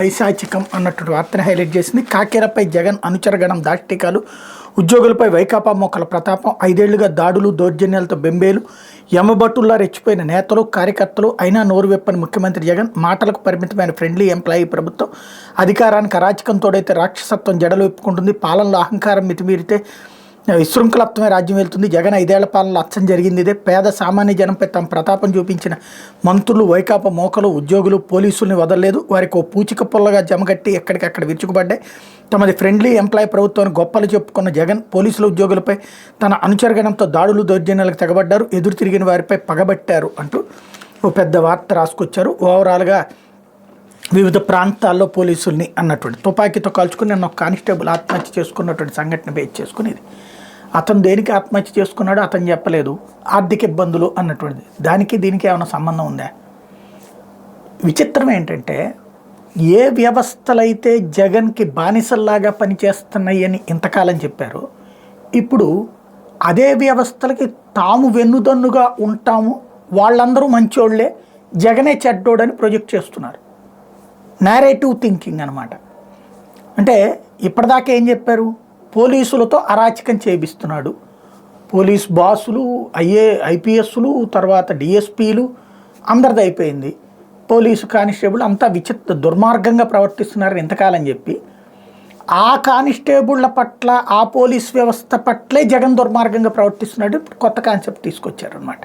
పైశాచికం అన్నటువంటి వార్తను హైలైట్ చేసింది. కాకేరపై జగన్ అనుచరగణం దాష్టికాలు, ఉద్యోగులపై వైకాపా మోకల ప్రతాపం, 5 ఏళ్లుగా దాడులు దౌర్జన్యాలతో బెంబేలు, యమబట్టుల్లా రెచ్చిపోయిన నేతలు కార్యకర్తలు, అయినా నోరు విప్పని ముఖ్యమంత్రి జగన్, మాటలకు పరిమితమైన ఫ్రెండ్లీ ఎంప్లాయీ ప్రభుత్వం, అధికారానికి అరాచకంతోడైతే రాక్షసత్వం జడలు విప్పుకుంటుంది, పాలనలో అహంకారం మితిమీరితే విశృంఖలత్వమే రాజ్యం వెళ్తుంది. జగన్ 5 ఏళ్ల పాలనలో అచ్చం జరిగింది ఇదే. పేద సామాన్య జనంపై తమ ప్రతాపం చూపించిన మంత్రులు, వైకాపా మోకలు, ఉద్యోగులు, పోలీసుల్ని వదలలేదు. వారికి ఓ పూచిక పుల్లగా జమగట్టి ఎక్కడికక్కడ విరుచుకుపడ్డాయి. తమది ఫ్రెండ్లీ ఎంప్లాయీ ప్రభుత్వాన్ని గొప్పలు చెప్పుకున్న జగన్ పోలీసుల ఉద్యోగులపై తన అనుచరగణంతో దాడులు దౌర్జన్యాలకు తెగబడ్డారు. ఎదురు తిరిగిన వారిపై పగబట్టారు అంటూ ఓ పెద్ద వార్త రాసుకొచ్చారు. ఓవరాల్గా వివిధ ప్రాంతాల్లో పోలీసుల్ని అన్నటువంటి తుపాకీతో కాల్చుకుని నిన్న ఒక కానిస్టేబుల్ ఆత్మహత్య చేసుకున్నటువంటి సంఘటన బేస్ చేసుకునేది. అతను దేనికి ఆత్మహత్య చేసుకున్నాడో అతను చెప్పలేదు. ఆర్థిక ఇబ్బందులు అన్నటువంటిది. దానికి దీనికి ఏమైనా సంబంధం ఉందా? విచిత్రం ఏంటంటే, ఏ వ్యవస్థలైతే జగన్కి బానిసల్లాగా పనిచేస్తున్నాయి అని ఇంతకాలం చెప్పారో, ఇప్పుడు అదే వ్యవస్థలకి తాము వెన్నుదన్నుగా ఉంటాము, వాళ్ళందరూ మంచోళ్లే, జగనే చెడ్డోడని ప్రొజెక్ట్ చేస్తున్నారు. నేరేటివ్ థింకింగ్ అనమాట. అంటే ఇప్పటిదాకా ఏం చెప్పారు? పోలీసులతో అరాచకం చేపిస్తున్నాడు, పోలీస్ బాసులు, ఐపీఎస్లు, తర్వాత డిఎస్పీలు అందరిది అయిపోయింది, పోలీసు కానిస్టేబుల్ అంతా దుర్మార్గంగా ప్రవర్తిస్తున్నారని ఇంతకాలం చెప్పి, ఆ కానిస్టేబుళ్ల పట్ల ఆ పోలీస్ వ్యవస్థ పట్లే జగన్ దుర్మార్గంగా ప్రవర్తిస్తున్నాడు. ఇప్పుడు కొత్త కాన్సెప్ట్ తీసుకొచ్చారనమాట.